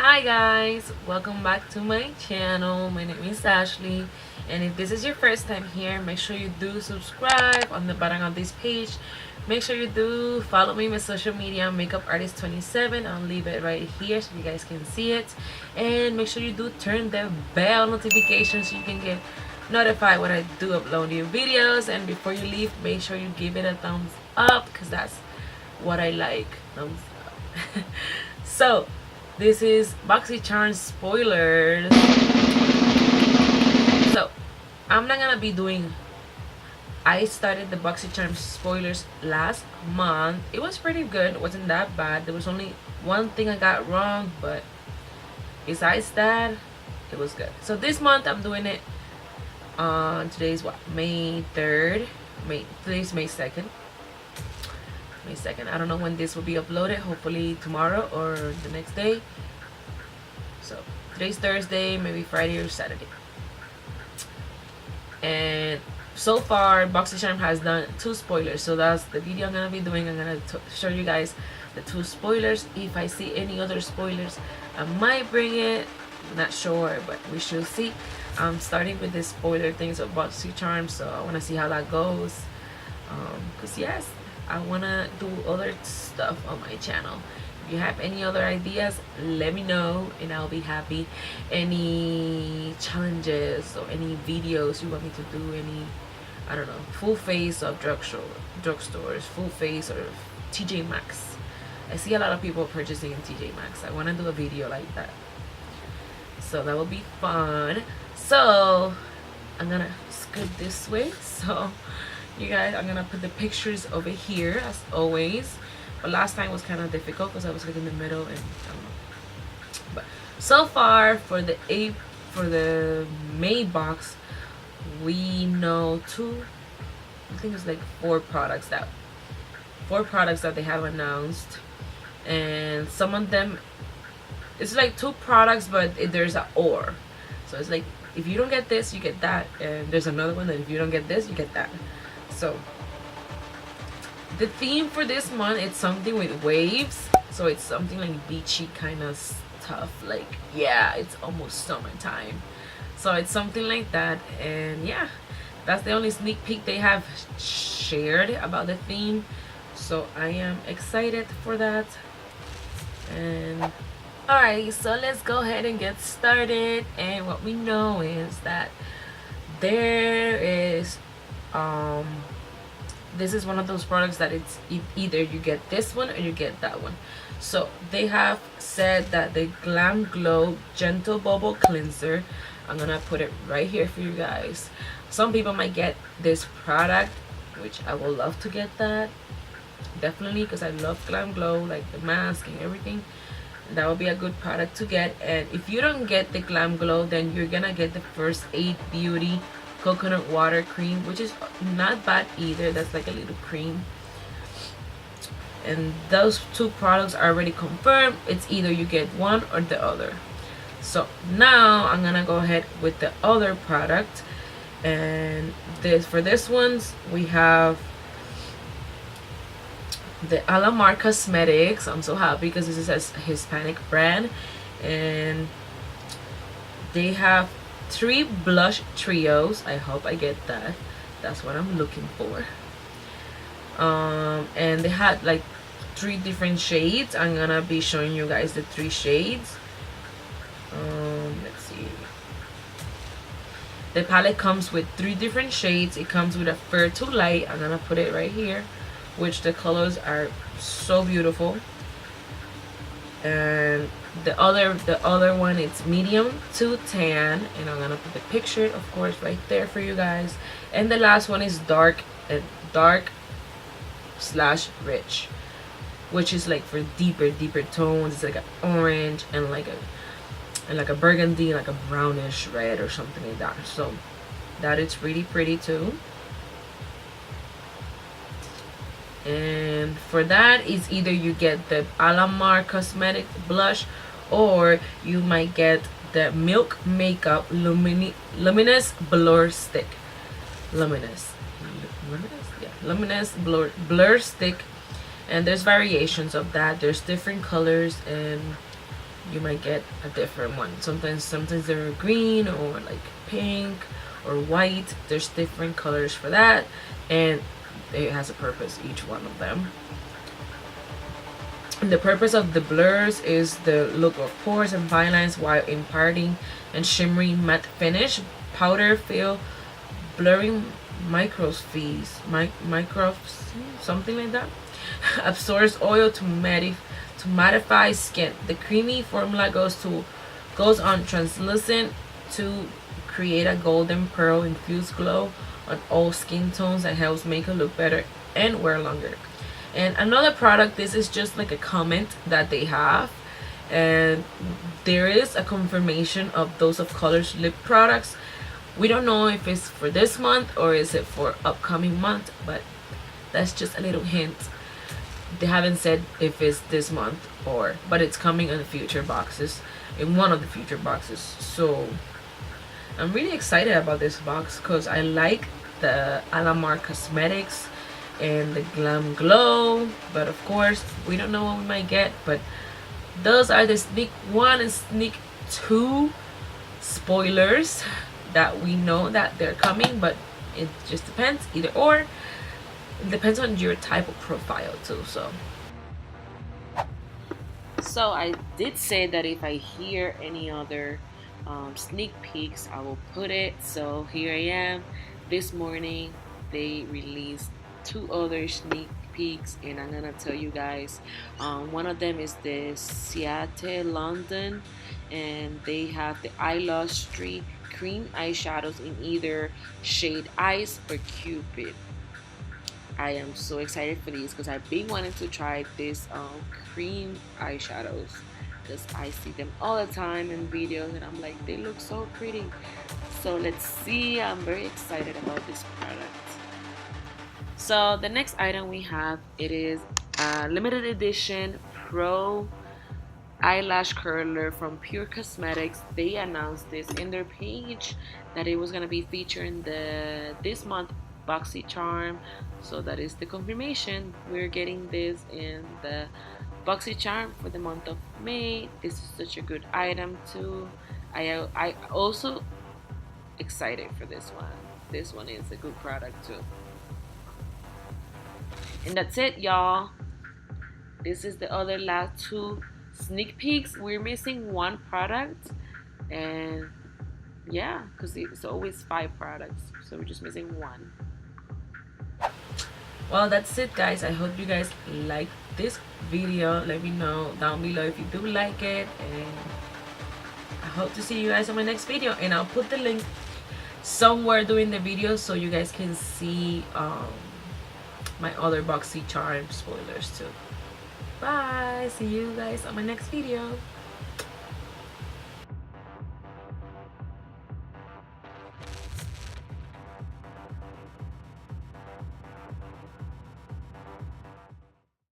Hi guys, welcome back to my channel. My name is Ashley, and if this is your first time here, make sure you do subscribe on the bottom of this page. Make sure you do follow me on social media, makeup artist 27. I'll leave it right here so you guys can see it, and make sure you do turn the bell notification so you can get notified when I do upload new videos. And before you leave, make sure you give it a thumbs up because that's what I like, thumbs up. So this is Boxy Charm spoilers. So I'm not gonna be doing, I started the Boxy Charm spoilers last month. It was pretty good, it wasn't that bad. There was only one thing I got wrong, but besides that it was good. So this month I'm doing it on, today's what, May 3rd. Today's May 2nd. May 2nd. I don't know when this will be uploaded, hopefully tomorrow or the next day. So today's Thursday, maybe Friday or Saturday. And so far Boxy Charm has done 2 spoilers, so that's the video I'm gonna be doing. I'm gonna show you guys the 2 spoilers. If I see any other spoilers, I might bring it, not sure, but we should see. I'm starting with this spoiler things of Boxy Charm, so I want to see how that goes, because yes, I want to do other stuff on my channel. If you have any other ideas, let me know and I'll be happy. Any challenges or any videos you want me to do, any, I don't know, full face of drugstores, full face or TJ Maxx. I see a lot of people purchasing in TJ Maxx. I want to do a video like that, so that will be fun. So I'm gonna scoot this way, so you guys, I'm gonna put the pictures over here as always. But last time was kind of difficult because I was like in the middle, and I don't know. But so far for the May box, we know I think it's like 4 products that they have announced, and some of them it's like 2 products, but there's a or, so it's like if you don't get this, you get that, and there's another one that if you don't get this, you get that. So the theme for this month, it's something with waves, so it's something like beachy kind of stuff, like, yeah, it's almost summertime, so it's something like that. And yeah, that's the only sneak peek they have shared about the theme, so I am excited for that. And alright, so let's go ahead and get started. And what we know is that there is this is one of those products that it's either you get this one or you get that one. So they have said that the Glam Glow Gentle Bubble Cleanser, I'm gonna put it right here for you guys. Some people might get this product, which I would love to get that, definitely, because I love Glam Glow, like the mask and everything. That would be a good product to get. And if you don't get the Glam Glow, then you're gonna get the First Aid Beauty Coconut Water Cream, which is not bad either. That's like a little cream, and those 2 products are already confirmed. It's either you get one or the other. So now I'm gonna go ahead with the other product, and for this ones we have the Alamar Cosmetics. I'm so happy because this is a Hispanic brand, and they have 3 blush trios. I hope I get that. That's what I'm looking for. And they had like 3 different shades. I'm gonna be showing you guys the 3 shades. Let's see. The palette comes with 3 different shades. It comes with a Fair to Light. I'm gonna put it right here, which the colors are so beautiful. And the other one, it's medium to tan, and I'm gonna put the picture, of course, right there for you guys. And the last one is dark slash rich, which is like for deeper tones. It's like an orange and like a burgundy, like a brownish red or something like that. So that is really pretty too. And for that is either you get the Alamar Cosmetic Blush, or you might get the Milk Makeup Luminous Blur Stick. Luminous, yeah, Luminous Blur Stick. And there's variations of that. There's different colors, and you might get a different one. Sometimes they're green or like pink or white. There's different colors for that, and it has a purpose, each one of them. And the purpose of the blurs is the look of pores and fine lines while imparting and shimmering matte finish. Powder fill blurring micros, something like that. Absorbs oil to mattify skin. The creamy formula goes on translucent to create a golden pearl infused glow on all skin tones that helps makeup look better and wear longer. And another product, this is just like a comment that they have, and there is a confirmation of Dose of Colors lip products. We don't know if it's for this month or is it for upcoming month, but that's just a little hint. They haven't said if it's this month but it's coming in the future boxes, in one of the future boxes. So I'm really excited about this box because I like the Alamar Cosmetics and the Glam Glow, but of course we don't know what we might get. But those are the sneak 1 and sneak 2 spoilers that we know that they're coming, but it just depends, either or. It depends on your type of profile too. So I did say that if I hear any other sneak peeks, I will put it. So here I am. This morning they released 2 other sneak peeks, and I'm gonna tell you guys. One of them is the Seattle London, and they have the Eyelustry cream eyeshadows in either shade Ice or Cupid. I am so excited for these because I've been wanting to try this cream eyeshadows because I see them all the time in videos and I'm like, they look so pretty. So let's see. I'm very excited about this product. So the next item we have, it is a limited edition Pro eyelash curler from Pure Cosmetics. They announced this in their page that it was going to be featuring this month Boxy Charm. So that is the confirmation. We're getting this in the Boxy Charm for the month of May. This is such a good item too. I also excited for this one. This one is a good product too. And that's it, y'all. This is the other last 2 sneak peeks. We're missing 1 product, and yeah, because it's always 5 products, so we're just missing 1. Well, that's it, guys. I hope you guys like this video. Let me know down below if you do like it, and I hope to see you guys on my next video. And I'll put the link somewhere during the video so you guys can see my other Boxy Charm spoilers too. Bye. See you guys on my next video.